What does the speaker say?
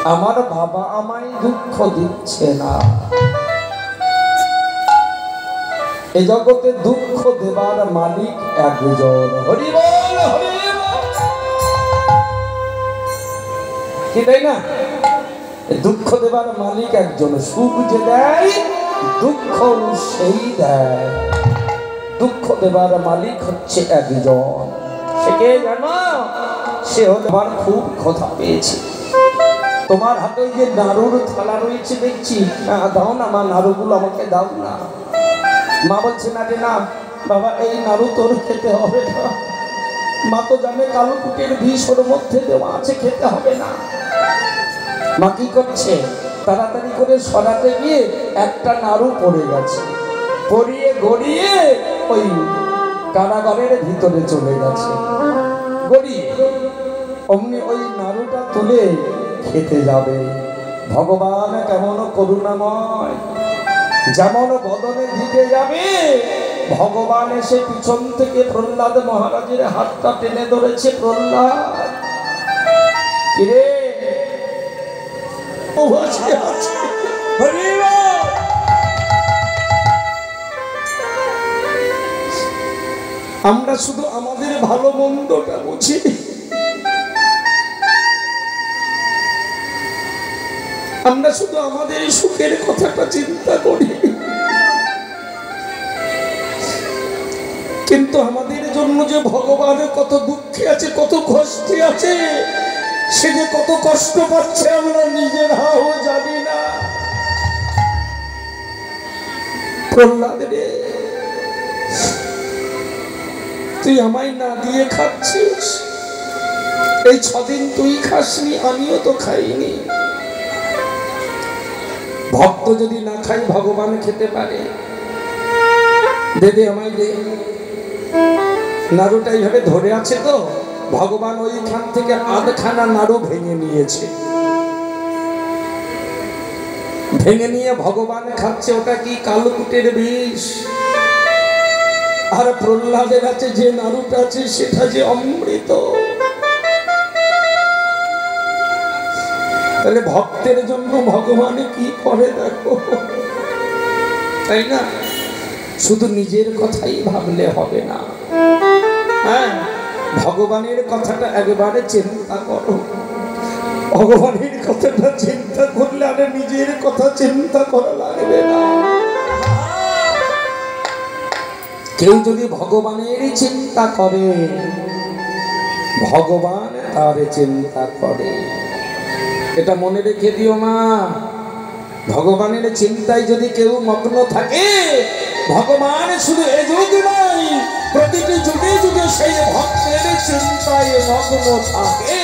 আমার বাবা আমায় দুঃখ দিচ্ছে না। এই জগতে দুঃখ দেবার মালিক একজন। হরি বল, হরি বল। কি তাই না? দুঃখ দেবার মালিক একজন। সুখ যে দেয় দুঃখ সেই দেয়। দুঃখ দেবার মালিক হচ্ছে একজন। সে কে জানো? সে হলো আমার খুব কথা পেয়েছে। তোমার হাতে যে নাড়ুর থালা রয়েছে দেখছি, দাও না মা, নাড়ুগুলো আমাকে দাও না। মা বলছে না রে না বাবা, এই নাড়ু তোর খেতে হবে না। মা তো জানে কালো কুটের বিষ ওর মধ্যে দেওয়া আছে, খেতে হবে না। মা কি করছে? তাড়াতাড়ি করে সরাতে গিয়ে একটা নাড়ু পড়ে গেছে, পড়িয়ে গড়িয়ে ওই কারাগারের ভিতরে চলে গেছে। গড়িয়ে অমনি ওই নাড়ুটা তুলে খেতে যাবে। ভগবান কেমন করুণাময়, যেমন বদনে দিতে যাবে, ভগবান এসে পিছন থেকে প্রহ্লাদ মহারাজের হাতটা টেনে ধরেছে। প্রহ্লাদ কিরে, আমরা শুধু আমাদের ভালো মন্দটা বুঝি, আমরা শুধু আমাদের সুখের কথাটা চিন্তা করি, কিন্তু আমাদের জন্য যে ভগবানের কত দুঃখে আছে, কত কষ্টে আছে, সে যে কত কষ্ট পাচ্ছে আমরা নিজেরাও জানি না। প্রহ্লাদ রে, তুই আমায় না দিয়ে খাচ্ছিস। এই 6 দিন তুই খাসনি, আমিও তো খাইনি। ভক্ত যদি না খাই ভগবান খেতে পারে? দে দে আমায় দে। নাড়ুটা এইভাবে ধরে আছে তো, ভগবান ওইখান থেকে আধখানা নাড়ু ভেঙে নিয়েছে। ভেঙে নিয়ে ভগবান খাচ্ছে। ওটা কি? কালকুটের বিষ। আর প্রহ্লাদের আছে যে নাড়ুটা আছে সেটা যে অমৃত। তাহলে ভক্তের জন্য ভগবান কি করে দেখো, তাই না? শুধু নিজের কথাই ভাবলে হবে না। হ্যাঁ, ভগবানের কথাটা একবারে চিন্তা করো। ভগবানের কথাটা চিন্তা করলে আর নিজের কথা চিন্তা করা লাগবে না। কেউ যদি ভগবানের চিন্তা করে, ভগবান তার চিন্তা করে। এটা মনে রেখে দিও মা। ভগবানের চিন্তায় যদি কেউ মগ্ন থাকে, ভগবান শুধু এ যুগ নয়, প্রতিটি যুগে যুগে সেই ভক্তের চিন্তায় মগ্ন থাকে।